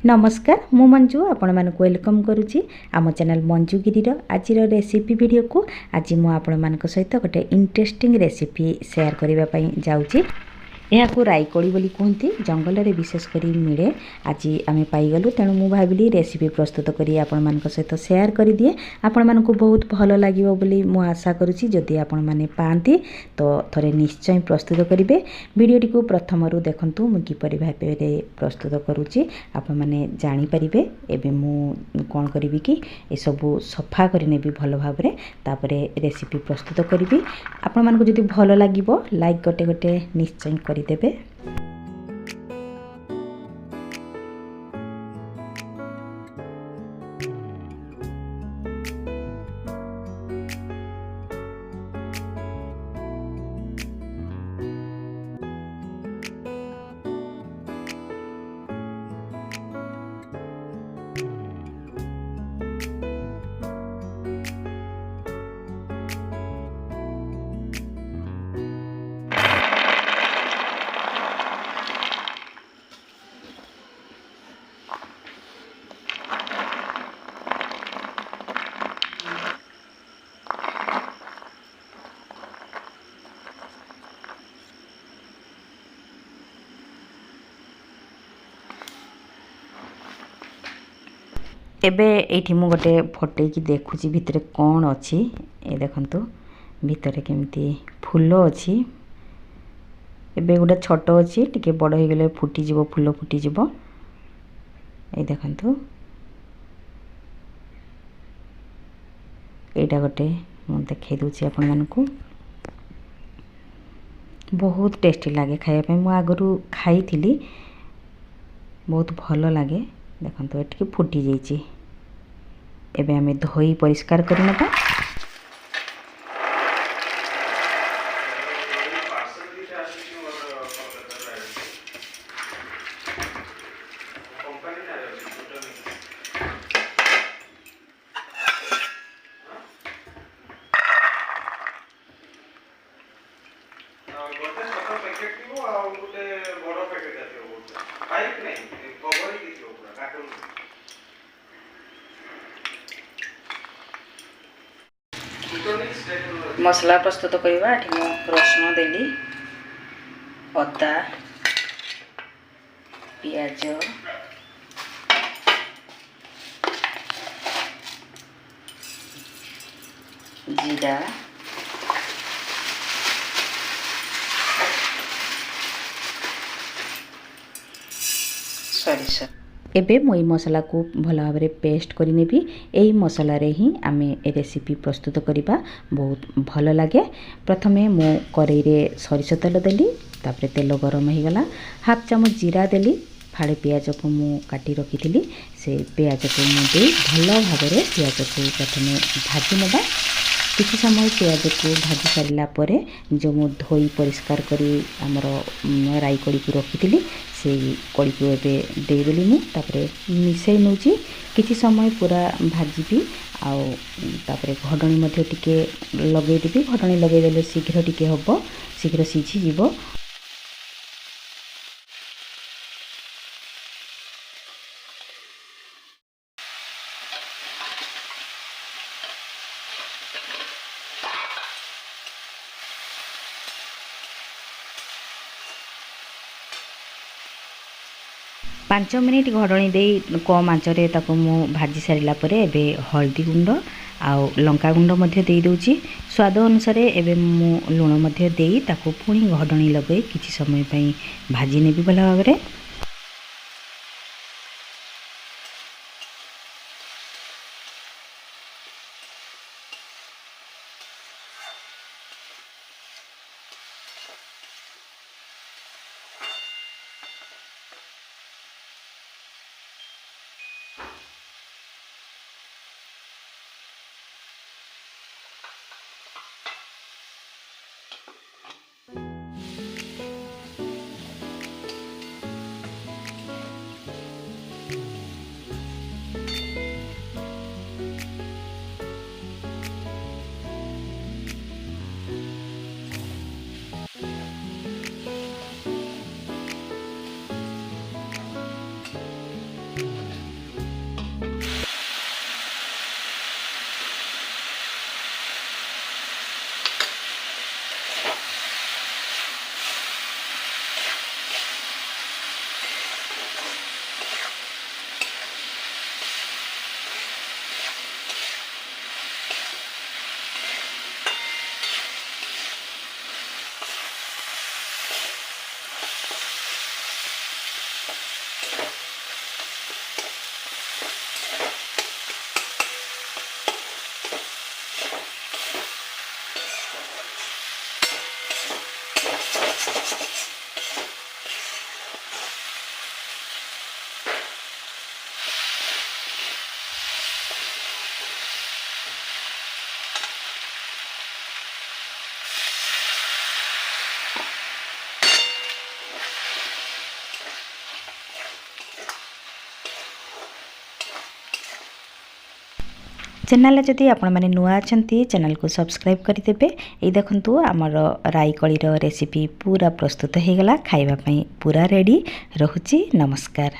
नमस्कार मु मंजू आपण मानक वेलकम करुच्ची आम चैनल मंजूगिरी आज रेसिपी वीडियो को आज मु आपण मान सहित गोटे इंटरेस्टिंग रेसिपी शेयर करने जाऊँगी। यहाँ राईकोड़ी बोली कहती जंगल में विशेषकर मिले आज आम पाईगलु तेणु मु भाविली रेसिपी प्रस्तुत करी आपण मान सहित शेयर कर दिए आपण मान बहुत भल लगे बोली मु आशा करुच्ची। जदि आपण मैंने पाती तो थरे निश्चय प्रस्तुत करेंगे। वीडियोटी को प्रथम देखूँ मुझे किपर भाव में प्रस्तुत करुच्ची आपण मैंने जानीपारे। एवं मु कौन करी कि ये सबू सफा करने भल भाव में तापर रेसिपी प्रस्तुत करी। आपण मानक जदि भल लगे लाइक गोटे गोटे निश्चय देवे। एबे एठी मु गोटे फटे की देखुची भितर कौन अच्छी ये देखंतु भितर केमती फूल अच्छी। एबे गोटे छोट अच्छी टिके बड़ हो गले फुटी जीवो फूल फुटी जीवो। ये देखंतु एटा गोटे मु देखाई दूची आपण मानकु बहुत टेस्टी लगे खाया पे। मु आगरु खाई थिली बहुत भल लगे। देखंतु एटिके फुटी जाइए। एबे आमे धोई परिष्कार करनेबा। मसला प्रस्तुत करवा रसुण देली अदा पियाज जीरा सरिष। एबे मुई मसला को भल भाव में पेस्ट करने यही मसला रे ही आमे रेसिपी प्रस्तुत करवा बहुत भल लगे। प्रथमे मु कड़ाई रे सरिष तेल देली तापर तेल गरम हो गला हाफ चामच जीरा देली फाड़े पियाज को मु काटी रखी थी से पियाज को मुझे भल भाव में पियाज को प्रथमे भाजी नेबा। किसी समय पियाज को भाजी सारा पर जो मु धोई परिष्कार करी आमर राई कड़ी को रखी थी से कड़ी को एवं देदेली मुझे मिसई नौची किसी समय पूरा भाजी आउ तापर घडणी टिके लगेदेवी। घडणी लगेदेले शीघ्र टिके हम शीघ्र सीझीज। पांच मिनिट घडणी दे कम आंचरे ताको मु भाजी सारिला परे एबे हल्दी गुंड आउ लंका गुंड मध्ये दे दोची। स्वाद अनुसार एबे मु लुण मध्ये देई ताको पुणी घडणी लगे किछि समय पई भाजी नेबी भल भाव में। चैनल जदि आपण मैंने नुआ अच्छी चैनल को सब्सक्राइब करदे। ये देखंतु आमर राई कढ़ीर रेसिपी पूरा प्रस्तुत हो गला, खाइबा पई पूरा रेडी। रहुची, नमस्कार।